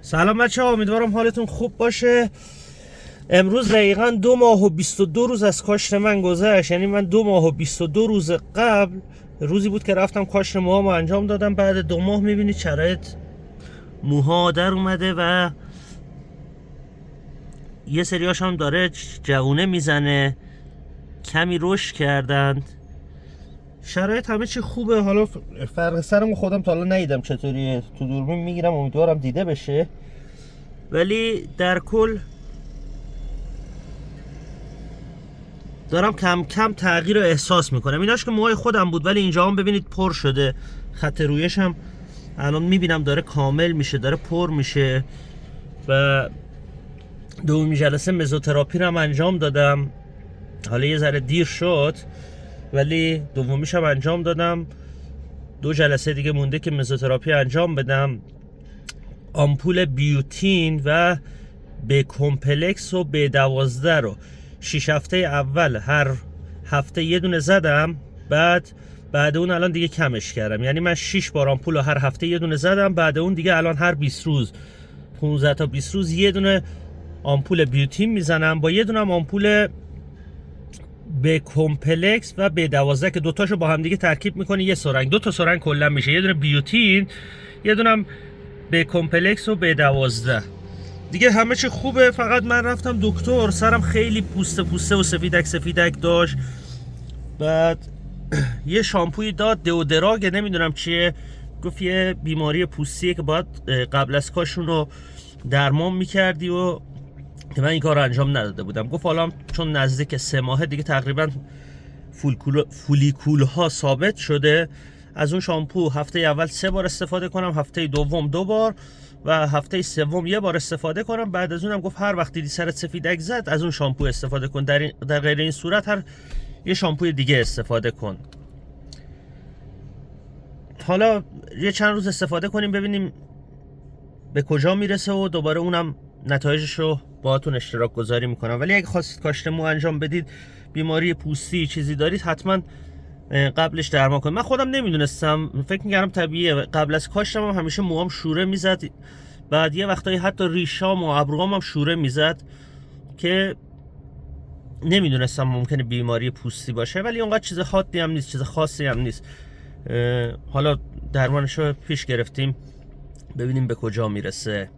سلام بچه ها، امیدوارم حالتون خوب باشه. امروز دقیقا 2 ماه و 22 روز از کاشت من گذشت. یعنی من 2 ماه و 22 روز قبل روزی بود که رفتم کاشت موهامو انجام دادم. بعد 2 ماه میبینید شرایط موها در اومده و یه سریاش هم داره جوونه میزنه، کمی رشد کردند. شرایط همه چی خوبه. حالا فرق سرمو خودم تا حالا ندیدم چطوریه، تو دوربین میگیرم، امیدوارم دیده بشه. ولی در کل دارم کم کم تغییر رو احساس میکنم. ایناش که موهای خودم بود، ولی اینجا هم ببینید پر شده. خط رویش هم الان میبینم داره کامل میشه، داره پر میشه. و دومی جلسه مزوتراپی رو هم انجام دادم. حالا یه ذره دیر شد ولی دومیش هم انجام دادم. 2 جلسه دیگه مونده که مزوتراپی انجام بدم. آمپول بیوتین و به کمپلکس و به 12 رو 6 هفته اول هر هفته یه دونه زدم. بعد اون الان دیگه کمش کردم. یعنی من 6 بار آمپول رو هر هفته یه دونه زدم. بعد اون دیگه الان هر 20 روز 15 تا 20 روز یه دونه آمپول بیوتین میزنم با یه دونه آمپول به کمپلکس و به 12 که دوتاشو با هم دیگه ترکیب میکنی یه سرنگ. 2 تا سرنگ کلا میشه، یه دونه بیوتین، یه دونه به کمپلکس و به 12. دیگه همه چی خوبه. فقط من رفتم دکتر، سرم خیلی پوسته و سفیدک داشت. بعد یه شامپوی داد، دئودراگ نمیدونم چیه، گفت یه بیماری پوستیه که باید قبل از کاشون رو درمان میکردی و که من این کار رو انجام نداده بودم. گفت حالا چون نزدیک 3 ماه دیگه تقریبا فولیکول ها ثابت شده، از اون شامپو هفته اول 3 بار استفاده کنم، هفته دوم 2 بار و هفته سوم 1 بار استفاده کنم. بعد از اونم گفت هر وقت دیدی سرت سفیدک زد از اون شامپو استفاده کن. در غیر این صورت هر یه شامپوی دیگه استفاده کن. حالا یه چند روز استفاده کنیم ببینیم به کجا میرسه و دوباره اونم نتایجش رو باهاتون اشتراک گذاری میکنم. ولی اگه خواستید کاشت مو انجام بدید، بیماری پوستی چیزی دارید، حتما قبلش درمان کنید. من خودم نمیدونستم، فکر میکردم طبیعیه. قبل از کاشتم هم همیشه موام شوره میزد، بعد یه وقتایی حتی ریشام و ابروام هم شوره میزد که نمیدونستم ممکنه بیماری پوستی باشه. ولی اونقدر چیز حادی هم نیست، چیز خاصی هم نیست. حالا درمانش رو پیش گرفتیم، ببینیم به کجا میرسه.